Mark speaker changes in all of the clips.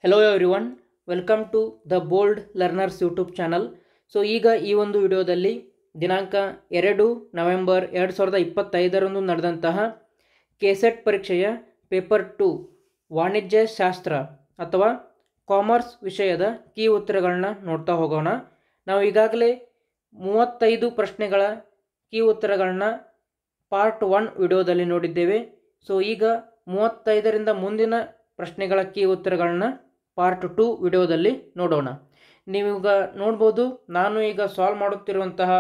Speaker 1: Hello everyone, welcome to the bold learners YouTube channel. So ಈಗ ಈ ಒಂದು ವಿಡಿಯೋದಲ್ಲಿ ದಿನಾಂಕ 2 ನವೆಂಬರ್ 2025ರಂದು ನಡೆದಂತಹ ಕೆಸೆಟ್ ಪರೀಕ್ಷೆಯ ಪೇಪರ್ 2 ವಾಣಿಜ್ಯ ಶಾಸ್ತ್ರ ಅಥವಾ ಕಾಮರ್ಸ್ ವಿಷಯದ ಕೀ ಉತ್ತರಗಳನ್ನ ನೋಡ್ತಾ ಹೋಗೋಣ. ನಾವು ಈಗಾಗಲೇ 35 ಪ್ರಶ್ನೆಗಳ ಕೀ ಉತ್ತರಗಳನ್ನ ಪಾರ್ಟ್ 1 ವಿಡಿಯೋದಲ್ಲಿ ನೋಡಿದ್ದೇವೆ. ಸೊ ಈಗ 35ರಿಂದ ಮುಂದಿನ ಪ್ರಶ್ನೆಗಳ ಕೀ ಉತ್ತರಗಳನ್ನ ಪಾರ್ಟ್ 2 ವಿಡಿಯೋದಲ್ಲಿ ನೋಡೋಣ. ನೀವೀಗ ನೋಡ್ಬೋದು, ನಾನು ಈಗ ಸಾಲ್ವ್ ಮಾಡುತ್ತಿರುವಂತಹ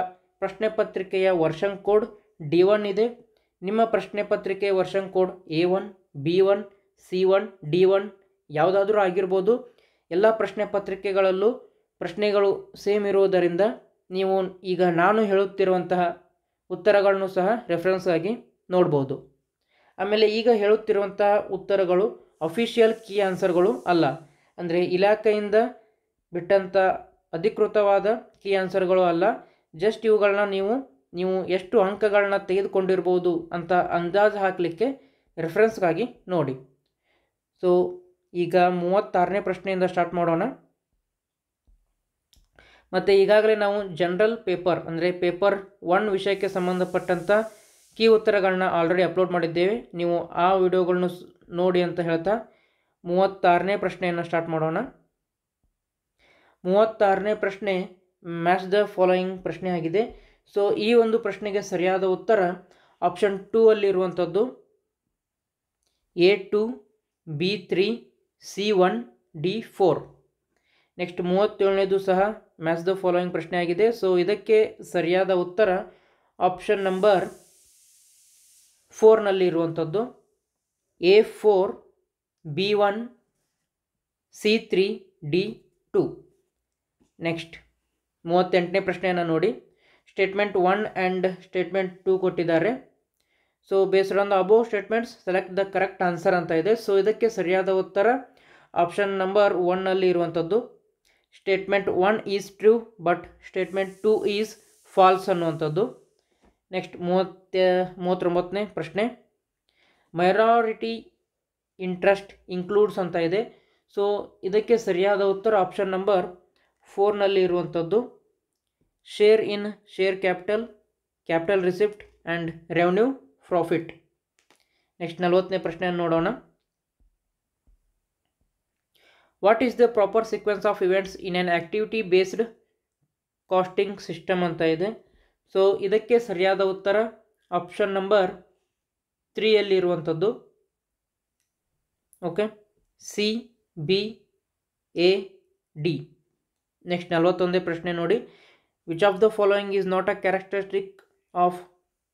Speaker 1: ಪ್ರಶ್ನೆ ಪತ್ರಿಕೆಯ ವರ್ಷನ್ ಕೋಡ್ D1 ಇದೆ. ನಿಮ್ಮ ಪ್ರಶ್ನೆ ಪತ್ರಿಕೆಯ version code A1, B1, C1, D1 ಯಾವುದಾದ್ರೂ ಆಗಿರ್ಬೋದು. ಎಲ್ಲ ಪ್ರಶ್ನೆ ಪತ್ರಿಕೆಗಳಲ್ಲೂ ಪ್ರಶ್ನೆಗಳು ಸೇಮ್ ಇರುವುದರಿಂದ ನೀವು ಈಗ ನಾನು ಹೇಳುತ್ತಿರುವಂತಹ ಉತ್ತರಗಳನ್ನು ಸಹ ರೆಫರೆನ್ಸ್ ಆಗಿ ನೋಡ್ಬೋದು. ಆಮೇಲೆ ಈಗ ಹೇಳುತ್ತಿರುವಂತಹ ಉತ್ತರಗಳು ಅಫಿಷಿಯಲ್ ಕೀ ಆನ್ಸರ್ಗಳು ಅಲ್ಲ, ಅಂದರೆ ಇಲಾಖೆಯಿಂದ ಬಿಟ್ಟಂಥ ಅಧಿಕೃತವಾದ ಕೀ ಆನ್ಸರ್ಗಳು ಅಲ್ಲ. ಜಸ್ಟ್ ಇವುಗಳನ್ನ ನೀವು ಎಷ್ಟು ಅಂಕಗಳನ್ನ ತೆಗೆದುಕೊಂಡಿರ್ಬೋದು ಅಂತ ಅಂದಾಜು ಹಾಕಲಿಕ್ಕೆ ರೆಫರೆನ್ಸ್ಗಾಗಿ ನೋಡಿ. ಸೊ ಈಗ 36ನೇ ಪ್ರಶ್ನೆಯಿಂದ ಸ್ಟಾರ್ಟ್ ಮಾಡೋಣ. ಮತ್ತು ಈಗಾಗಲೇ ನಾವು ಜನರಲ್ ಪೇಪರ್ ಅಂದರೆ ಪೇಪರ್ 1 ವಿಷಯಕ್ಕೆ ಸಂಬಂಧಪಟ್ಟಂಥ ಕೀ ಉತ್ತರಗಳನ್ನ ಆಲ್ರೆಡಿ ಅಪ್ಲೋಡ್ ಮಾಡಿದ್ದೇವೆ. ನೀವು ಆ ವಿಡಿಯೋಗಳನ್ನ ನೋಡಿ ಅಂತ ಹೇಳ್ತಾ 36ನೇ ಪ್ರಶ್ನೆಯನ್ನು ಸ್ಟಾರ್ಟ್ ಮಾಡೋಣ. 36ನೇ ಪ್ರಶ್ನೆ ಮ್ಯಾಚ್ ದ ಫಾಲೋಯಿಂಗ್ ಪ್ರಶ್ನೆ ಆಗಿದೆ. ಸೊ ಈ ಒಂದು ಪ್ರಶ್ನೆಗೆ ಸರಿಯಾದ ಉತ್ತರ option 2 ಅಲ್ಲಿರುವಂಥದ್ದು A2, B3, C1, D4. Next 37ನೇದು ಸಹ ಮ್ಯಾಚ್ ದ ಫಾಲೋಯಿಂಗ್ ಪ್ರಶ್ನೆ ಆಗಿದೆ. ಸೊ ಇದಕ್ಕೆ ಸರಿಯಾದ ಉತ್ತರ ಆಪ್ಷನ್ ನಂಬರ್ 4ನಲ್ಲಿ ಇರುವಂಥದ್ದು A4, B1, C3, D2. Next 38ನೇ ಪ್ರಶ್ನೆಯನ್ನು ನೋಡಿ. ಸ್ಟೇಟ್ಮೆಂಟ್ 1 ಆ್ಯಂಡ್ ಸ್ಟೇಟ್ಮೆಂಟ್ 2 ಕೊಟ್ಟಿದ್ದಾರೆ. So based on the above statements select the correct answer ಅಂತ ಇದೆ. ಸೊ ಇದಕ್ಕೆ ಸರಿಯಾದ ಉತ್ತರ ಆಪ್ಷನ್ ನಂಬರ್ 1ನಲ್ಲಿ ಇರುವಂಥದ್ದು statement 1 is true but statement 2 is false ಅನ್ನುವಂಥದ್ದು. ನೆಕ್ಸ್ಟ್ 39ನೇ ಪ್ರಶ್ನೆ ಮೈನಾರಿಟಿ ಇಂಟ್ರೆಸ್ಟ್ ಇನ್ಕ್ಲೂಡ್ಸ್ ಅಂತ ಇದೆ. ಸೊ ಇದಕ್ಕೆ ಸರಿಯಾದ ಉತ್ತರ ಆಪ್ಷನ್ ನಂಬರ್ 4ನಲ್ಲಿ ಇರುವಂಥದ್ದು share in share capital, capital receipt and revenue profit. Next 40ನೇ ಪ್ರಶ್ನೆಯನ್ನು ನೋಡೋಣ. What is the proper sequence of events in an activity based costing system ಅಂತ ಇದೆ. ಸೊ ಇದಕ್ಕೆ ಸರಿಯಾದ ಉತ್ತರ ಆಪ್ಷನ್ ನಂಬರ್ 3ಯಲ್ಲಿ ಇರುವಂಥದ್ದು okay C, B, A, D. Next 41ನೇ ಪ್ರಶ್ನೆ ನೋಡಿ. Which of the following is not a characteristic of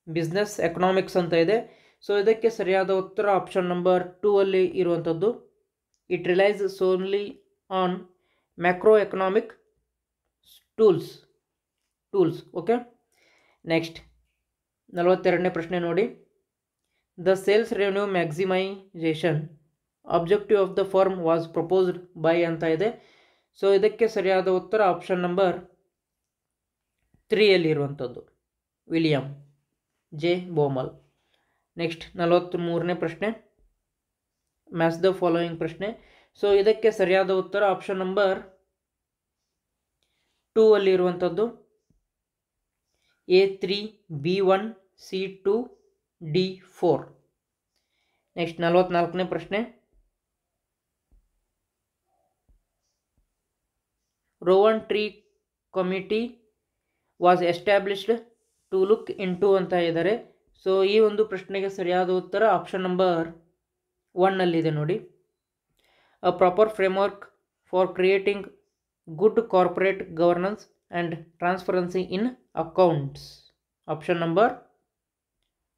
Speaker 1: business economics ಅಂತ ಇದೆ. ಸೊ ಇದಕ್ಕೆ ಸರಿಯಾದ ಉತ್ತರ ಆಪ್ಷನ್ ನಂಬರ್ 2 ಅಲ್ಲಿ ಇರುವಂಥದ್ದು it relies solely on macro economic tools okay. Next 42ನೇ ಪ್ರಶ್ನೆ ನೋಡಿ. The sales revenue maximisation objective of the firm was proposed by ಅಂತ ಇದೆ. ಸೊ ಇದಕ್ಕೆ ಸರಿಯಾದ ಉತ್ತರ ಆಪ್ಷನ್ ನಂಬರ್ 3ಯಲ್ಲಿ ಇರುವಂಥದ್ದು ವಿಲಿಯಂ ಜೆ ಬೋಮಲ್. ನೆಕ್ಸ್ಟ್ 43ನೇ ಪ್ರಶ್ನೆ ಮ್ಯಾಚ್ ದ ಫಾಲೋಯಿಂಗ್ ಪ್ರಶ್ನೆ. ಸೊ ಇದಕ್ಕೆ ಸರಿಯಾದ ಉತ್ತರ ಆಪ್ಷನ್ ನಂಬರ್ 2 ಅಲ್ಲಿ ಇರುವಂಥದ್ದು A3, B1, C2, D4. Next 44ನೇ ಪ್ರಶ್ನೆ Rowan tree committee was established to look into ಅಂತ ಇದ್ದಾರೆ. ಸೊ ಈ ಒಂದು ಪ್ರಶ್ನೆಗೆ ಸರಿಯಾದ ಉತ್ತರ ಆಪ್ಷನ್ ನಂಬರ್ 1ನಲ್ಲಿದೆ ನೋಡಿ a proper framework for creating good corporate governance and transparency in accounts. Option number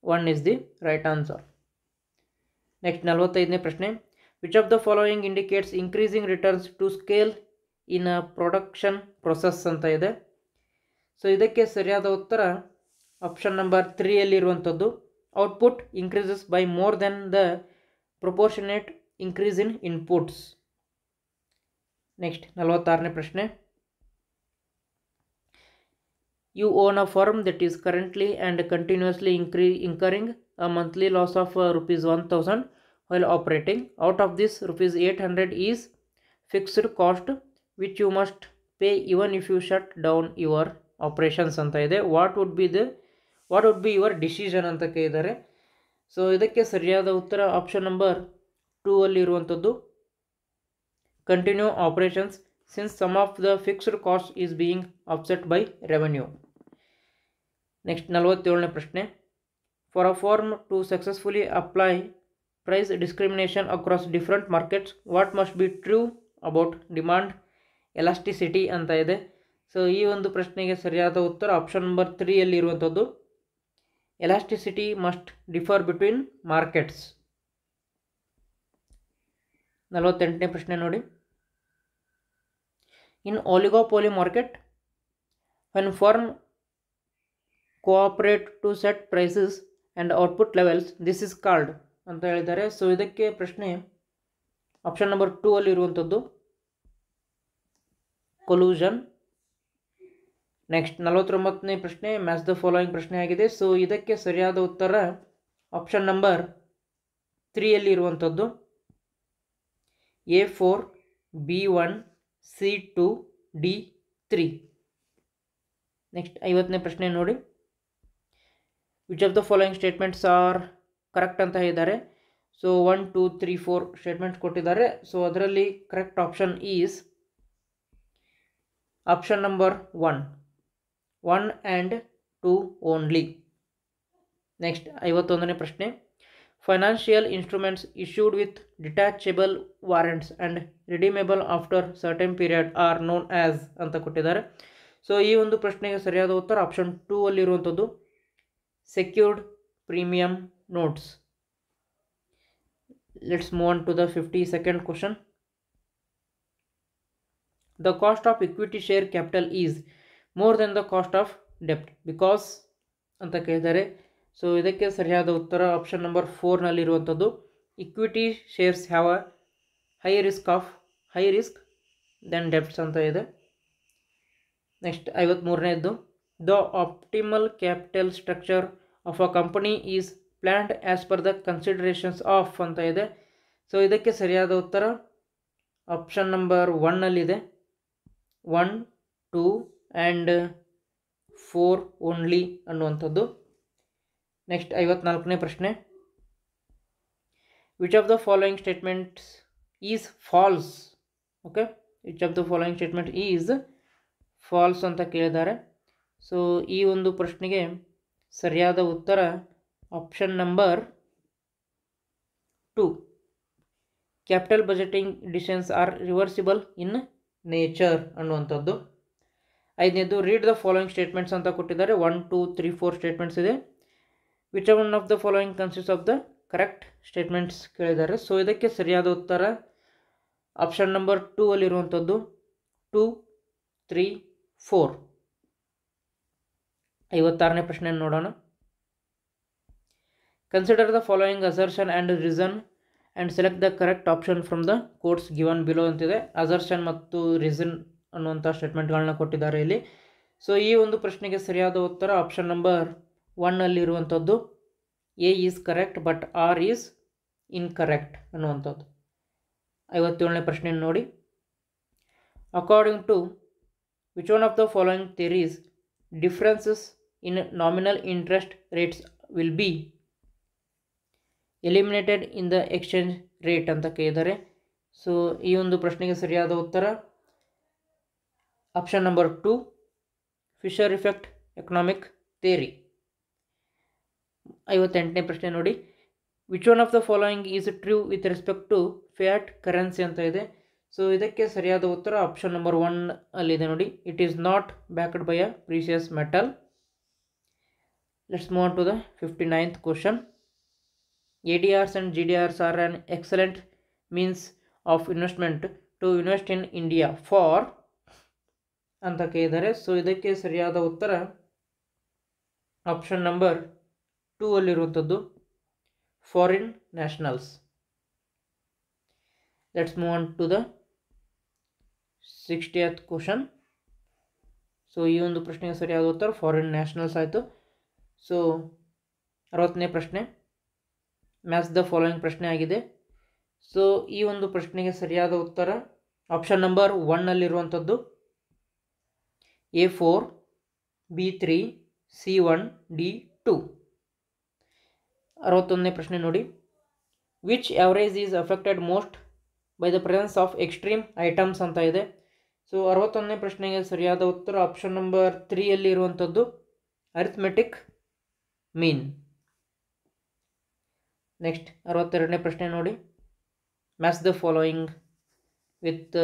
Speaker 1: 1 is the right answer. Next 45ನೇ ಪ್ರಶ್ನೆ which of the following indicates increasing returns to scale in a production process ಅಂತ ಇದೆ. So ಇದಕ್ಕೆ ಸರಿಯಾದ ಉತ್ತರ option number 3ಯಲ್ಲಿ ಇರುವಂಥದ್ದು output increases by more than the proportionate increase in inputs. Next 46ನೇ ಪ್ರಶ್ನೆ you own a firm that is currently and continuously incurring a monthly loss of rupees 1000 while operating. Out of this, rupees 800 is fixed cost which you must pay even if you shut down your operations ಅಂತ ಇದೆ. What would be your decision ಅಂತ ಕೇಳಿದ್ದಾರೆ. So ಇದಕ್ಕೆ ಸರಿಯಾದ ಉತ್ತರ option number 2 ಅಲ್ಲಿ ಇರುವಂಥದ್ದು continue operations since some of the fixed cost is being offset by revenue. Next 47ನೇ ಪ್ರಶ್ನೆ. For a firm to successfully apply price discrimination across different markets what must be true about demand elasticity ಅಂತ ಇದೆ. So ಈ ಒಂದು ಪ್ರಶ್ನೆಗೆ ಸರಿಯಾದ ಉತ್ತರ option number 3 ಅಲ್ಲಿ ಇರುವಂಥದ್ದು elasticity must differ between markets. 48ನೇ ಪ್ರಶ್ನೆ ನೋಡಿ. In oligopoly market when firm cooperate to set prices and output levels this is called ಅಂತ ಹೇಳಿದ್ದಾರೆ. ಸೊ ಇದಕ್ಕೆ ಪ್ರಶ್ನೆ ಆಪ್ಷನ್ ನಂಬರ್ 2 ಅಲ್ಲಿ ಇರುವಂಥದ್ದು ಕೊಲ್ಯೂಷನ್. ನೆಕ್ಸ್ಟ್ 49ನೇ ಪ್ರಶ್ನೆ ಮ್ಯಾಚ್ ದ ಫಾಲೋಯಿಂಗ್ ಪ್ರಶ್ನೆ ಆಗಿದೆ. ಸೊ ಇದಕ್ಕೆ ಸರಿಯಾದ ಉತ್ತರ ಆಪ್ಷನ್ ನಂಬರ್ 3 ಅಲ್ಲಿ ಇರುವಂಥದ್ದು A4 B1 C2 D3. Next 50ನೇ ಪ್ರಶ್ನೆ ನೋಡಿ. Which of the following statements are correct ಅಂತ ಹೇಳಿದ್ದಾರೆ. ಸೊ 1 2 3 4 ಸ್ಟೇಟ್ಮೆಂಟ್ಸ್ ಕೊಟ್ಟಿದ್ದಾರೆ. ಸೊ ಅದರಲ್ಲಿ correct option is option number 1 and 2 only. Next 51ನೇ ಪ್ರಶ್ನೆ. Financial instruments issued with detachable warrants and redeemable after certain period are known as ಅಂತ ಕೊಟ್ಟಿದ್ದಾರೆ. So ಈ ಒಂದು ಪ್ರಶ್ನೆಗೆ ಸರಿಯಾದ ಉತ್ತರ ಆಪ್ಷನ್ 2 ಅಲ್ಲಿರುವಂಥದ್ದು secured premium notes. Let's move on to the 52nd question. The cost of equity share capital is more than the cost of ಡೆಪ್ಟ್ because ಅಂತ ಕೇಳಿದ್ದಾರೆ. ಸೊ ಇದಕ್ಕೆ ಸರಿಯಾದ ಉತ್ತರ ಆಪ್ಷನ್ ನಂಬರ್ 4 ನಲ್ಲಿರುವಂಥದ್ದು equity shares have a high risk than debts ಅಂತ ಇದೆ. Next 53ನೇದ್ದು the optimal capital structure of a company is planned as per the considerations of ಅಂತ ಇದೆ. ಸೊ ಇದಕ್ಕೆ ಸರಿಯಾದ ಉತ್ತರ ಆಪ್ಷನ್ ನಂಬರ್ 1 ನಲ್ಲಿದೆ 1 2 ಆ್ಯಂಡ್ 4 ಓನ್ಲಿ ಅನ್ನುವಂಥದ್ದು. ನೆಕ್ಸ್ಟ್ 54ನೇ ಪ್ರಶ್ನೆ. Which of the following statements is false. Okay, which of the following statement is false ಅಂತ ಕೇಳಿದ್ದಾರೆ. ಸೊ ಈ ಒಂದು ಪ್ರಶ್ನೆಗೆ ಸರಿಯಾದ ಉತ್ತರ option number 2 capital budgeting decisions are reversible in nature ಅನ್ನುವಂಥದ್ದು. 5ನೇದು ರೀಡ್ ದ ಫಾಲೋಯಿಂಗ್ ಸ್ಟೇಟ್ಮೆಂಟ್ಸ್ ಅಂತ ಕೊಟ್ಟಿದ್ದಾರೆ. 1 2 3 4 ಸ್ಟೇಟ್ಮೆಂಟ್ಸ್ ಇದೆ. Which one of the following consist of the correct statements ಕೇಳಿದ್ದಾರೆ. ಸೊ ಇದಕ್ಕೆ ಸರಿಯಾದ ಉತ್ತರ ಆಪ್ಷನ್ ನಂಬರ್ 2 ಅಲ್ಲಿರುವಂಥದ್ದು 2 3 4. 56ನೇ ಪ್ರಶ್ನೆ ನೋಡೋಣ. Consider the following assertion and reason and select the correct option from the quotes given below ಅಂತಿದೆ. ಅಸರ್ಷನ್ ಮತ್ತು reason ಅನ್ನುವಂಥ ಸ್ಟೇಟ್ಮೆಂಟ್ಗಳನ್ನ ಕೊಟ್ಟಿದ್ದಾರೆ ಇಲ್ಲಿ. ಸೊ ಈ ಒಂದು ಪ್ರಶ್ನೆಗೆ ಸರಿಯಾದ ಉತ್ತರ ಆಪ್ಷನ್ ನಂಬರ್ 1 ಅಲ್ಲಿರುವಂಥದ್ದು A is correct but R is incorrect ಅನ್ನುವಂಥದ್ದು. 57ನೇ ಪ್ರಶ್ನೆ ನೋಡಿ. According to which one of the following theories differences in nominal interest rates will be eliminated in the exchange rate ಅಂತ ಕೇಳಿದ್ದಾರೆ. ಸೊ ಈ ಒಂದು ಪ್ರಶ್ನೆಗೆ ಸರಿಯಾದ ಉತ್ತರ option number 2 Fisher effect economic theory. 58ನೇ ಪ್ರಶ್ನೆ ನೋಡಿ. Which one of the following is true with respect to fiat currency ಅಂತ ಇದೆ. ಸೊ ಇದಕ್ಕೆ ಸರಿಯಾದ ಉತ್ತರ ಆಪ್ಷನ್ ನಂಬರ್ 1 ಅಲ್ಲಿದೆ ನೋಡಿ. It is not backed by a precious metal. Let's move on to the 59th question. ADRs and GDRs are an excellent means of investment to invest in India for ಅಂತ ಕೇಳಿದ್ದಾರೆ. So ಇದಕ್ಕೆ ಸರಿಯಾದ ಉತ್ತರ option number 2 ಅಲ್ಲಿರುವಂಥದ್ದು foreign nationals. Let's move on to the 60th question. So ಈ ಒಂದು ಪ್ರಶ್ನೆಗೆ ಸರಿಯಾದ ಉತ್ತರ ಫಾರಿನ್ ನ್ಯಾಷನಲ್ಸ್ ಆಯಿತು. ಸೊ 60ನೇ ಪ್ರಶ್ನೆ ಮ್ಯಾಚ್ ದ ಫಾಲೋಯಿಂಗ್ ಪ್ರಶ್ನೆ ಆಗಿದೆ. ಸೊ ಈ ಒಂದು ಪ್ರಶ್ನೆಗೆ ಸರಿಯಾದ ಉತ್ತರ option number 1ನಲ್ಲಿರುವಂಥದ್ದು A4 B3 C1 D2. 61ನೇ ಪ್ರಶ್ನೆ ನೋಡಿ, which average is affected most by the presence of extreme items ಅಂತ ಇದೆ. ಸೊ 61ನೇ ಪ್ರಶ್ನೆಗೆ ಸರಿಯಾದ ಉತ್ತರ ಆಪ್ಷನ್ ನಂಬರ್ 3ಯಲ್ಲಿ ಇರುವಂಥದ್ದು ಅರಿಥ್ಮೆಟಿಕ್ ಮೀನ್. ನೆಕ್ಸ್ಟ್ 62ನೇ ಪ್ರಶ್ನೆ ನೋಡಿ, match the following with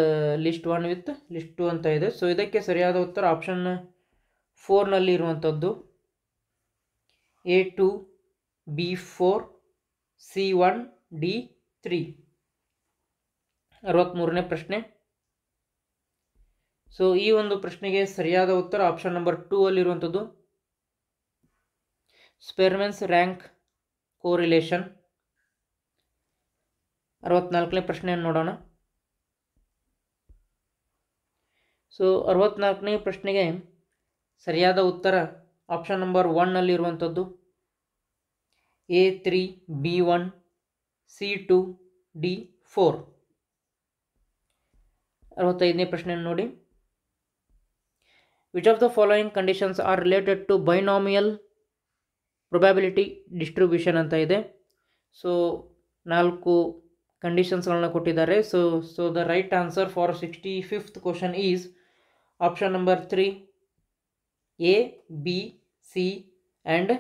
Speaker 1: list 1 with list 2 ಅಂತ ಇದೆ. ಸೊ ಇದಕ್ಕೆ ಸರಿಯಾದ ಉತ್ತರ ಆಪ್ಷನ್ 4ನಲ್ಲಿ ಇರುವಂಥದ್ದು A2 B4 C1 D3. 63ನೇ ಪ್ರಶ್ನೆ. ಸೊ ಈ ಒಂದು ಪ್ರಶ್ನೆಗೆ ಸರಿಯಾದ ಉತ್ತರ ಆಪ್ಷನ್ ನಂಬರ್ 2 ಅಲ್ಲಿರುವಂಥದ್ದು ಸ್ಪೆರ್ಮನ್ಸ್ ರ್ಯಾಂಕ್ ಕೋರಿಲೇಷನ್. 64ನೇ ಪ್ರಶ್ನೆಯನ್ನು ನೋಡೋಣ. ಸೊ 64ನೇ ಪ್ರಶ್ನೆಗೆ ಸರಿಯಾದ ಉತ್ತರ option number 1ನಲ್ಲಿರುವಂಥದ್ದು A3 B1 C2 D4. 65ನೇ ಪ್ರಶ್ನೆಯನ್ನು ನೋಡಿ, which of the following conditions are related to binomial probability distribution ಅಂತ ಇದೆ. ಸೊ 4 ಕಂಡೀಷನ್ಸ್ಗಳನ್ನ ಕೊಟ್ಟಿದ್ದಾರೆ. So the right answer for 65th question is option number 3 A B C and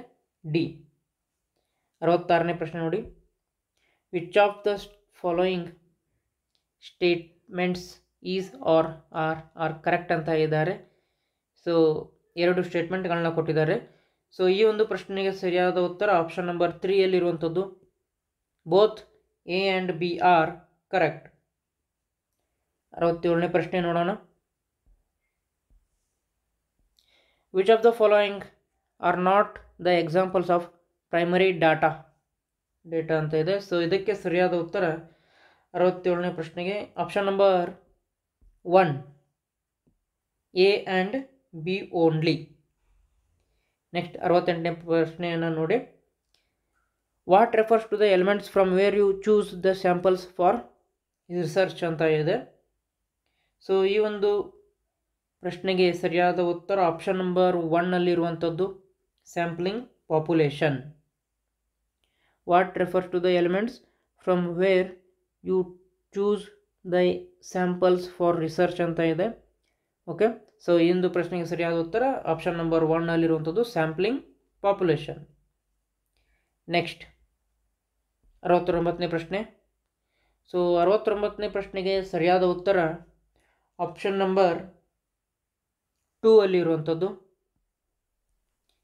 Speaker 1: D. 66ನೇ ಪ್ರಶ್ನೆ ನೋಡಿ, which of the following statements is are correct ಅಂತ ಇದ್ದಾರೆ. So 2 ಸ್ಟೇಟ್ಮೆಂಟ್ಗಳನ್ನ ಕೊಟ್ಟಿದ್ದಾರೆ. ಸೊ ಈ ಒಂದು ಪ್ರಶ್ನೆಗೆ ಸರಿಯಾದ ಉತ್ತರ ಆಪ್ಷನ್ ನಂಬರ್ 3ಯಲ್ಲಿರುವಂಥದ್ದು both A and B are correct. 67ನೇ ಪ್ರಶ್ನೆ ನೋಡೋಣ, which of the following are not the examples of primary data ಅಂತ ಇದೆ. ಸೊ ಇದಕ್ಕೆ ಸರಿಯಾದ ಉತ್ತರ 67ನೇ ಪ್ರಶ್ನೆಗೆ option number 1 A and B only. Next 68ನೇ ಪ್ರಶ್ನೆಯನ್ನು ನೋಡಿ, what refers to the elements from where you choose the samples for research ಅಂತ ಇದೆ. ಸೊ ಈ ಒಂದು ಪ್ರಶ್ನೆಗೆ ಸರಿಯಾದ ಉತ್ತರ ಆಪ್ಷನ್ ನಂಬರ್ 1ನಲ್ಲಿರುವಂಥದ್ದು sampling population. What refers to the elements from where you choose the samples for research ಅಂತ ಇದೆ. ಓಕೆ, ಸೊ ಈ ಒಂದು ಪ್ರಶ್ನೆಗೆ ಸರಿಯಾದ ಉತ್ತರ ಆಪ್ಷನ್ ನಂಬರ್ 1ನಲ್ಲಿರುವಂಥದ್ದು ಸ್ಯಾಂಪ್ಲಿಂಗ್ ಪಾಪ್ಯುಲೇಷನ್. ನೆಕ್ಸ್ಟ್ 69ನೇ ಪ್ರಶ್ನೆ. ಸೊ 69ನೇ ಪ್ರಶ್ನೆಗೆ ಸರಿಯಾದ ಉತ್ತರ ಆಪ್ಷನ್ ನಂಬರ್ 2 ಅಲ್ಲಿರುವಂಥದ್ದು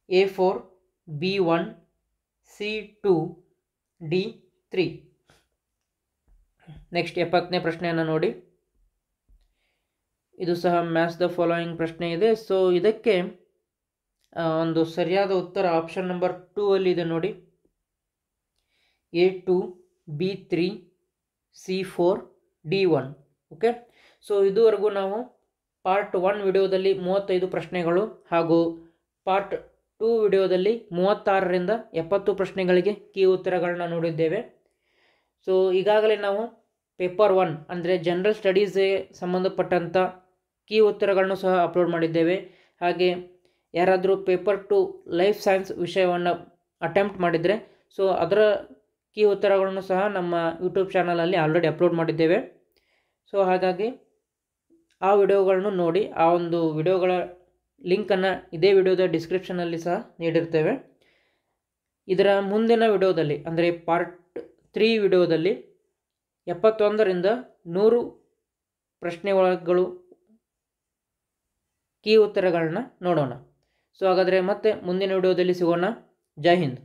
Speaker 1: A4 B1 C2 D3. Next 70ನೇ ಪ್ರಶ್ನೆಯನ್ನು ನೋಡಿ, ಇದು ಸಹ ಮ್ಯಾಚ್ ದ ಫಾಲೋಯಿಂಗ್ ಪ್ರಶ್ನೆ ಇದೆ. ಸೊ ಇದಕ್ಕೆ ಒಂದು ಸರಿಯಾದ ಉತ್ತರ ಆಪ್ಷನ್ ನಂಬರ್ 2 ಅಲ್ಲಿದೆ ನೋಡಿ, A2 B3 C4 D1. Okay, so ಇದುವರೆಗೂ ನಾವು ಪಾರ್ಟ್ 1 ವಿಡಿಯೋದಲ್ಲಿ 35 ಪ್ರಶ್ನೆಗಳು ಹಾಗೂ ಪಾರ್ಟ್ 2 ವಿಡಿಯೋದಲ್ಲಿ 36ರಿಂದ 70 ಪ್ರಶ್ನೆಗಳಿಗೆ ಕೀ ಉತ್ತರಗಳನ್ನ ನೋಡಿದ್ದೇವೆ. ಸೊ ಈಗಾಗಲೇ ನಾವು ಪೇಪರ್ 1 ಅಂದರೆ ಜನರಲ್ ಸ್ಟಡೀಸ್ಗೆ ಸಂಬಂಧಪಟ್ಟಂಥ ಕೀ ಉತ್ತರಗಳನ್ನು ಸಹ ಅಪ್ಲೋಡ್ ಮಾಡಿದ್ದೇವೆ. ಹಾಗೆ ಯಾರಾದರೂ ಪೇಪರ್ 2 ಲೈಫ್ ಸೈನ್ಸ್ ವಿಷಯವನ್ನು ಅಟೆಂಪ್ಟ್ ಮಾಡಿದರೆ ಸೊ ಅದರ ಕೀ ಉತ್ತರಗಳನ್ನು ಸಹ ನಮ್ಮ ಯೂಟ್ಯೂಬ್ ಚಾನಲಲ್ಲಿ ಆಲ್ರೆಡಿ ಅಪ್ಲೋಡ್ ಮಾಡಿದ್ದೇವೆ. ಸೊ ಹಾಗಾಗಿ ಆ ವಿಡಿಯೋಗಳನ್ನು ನೋಡಿ, ಆ ಒಂದು ವಿಡಿಯೋಗಳ ಲಿಂಕನ್ನು ಇದೇ ವಿಡಿಯೋದ ಡಿಸ್ಕ್ರಿಪ್ಷನಲ್ಲಿ ಸಹ ನೀಡಿರ್ತೇವೆ. ಇದರ ಮುಂದಿನ ವಿಡಿಯೋದಲ್ಲಿ ಅಂದರೆ ಪಾರ್ಟ್ 3 ವಿಡಿಯೋದಲ್ಲಿ 71ರಿಂದ 100 ಪ್ರಶ್ನೆಗಳು ಕೀ ಉತ್ತರಗಳನ್ನ ನೋಡೋಣ. ಸೊ ಹಾಗಾದರೆ ಮತ್ತೆ ಮುಂದಿನ ವಿಡಿಯೋದಲ್ಲಿ ಸಿಗೋಣ. ಜೈ ಹಿಂದ್.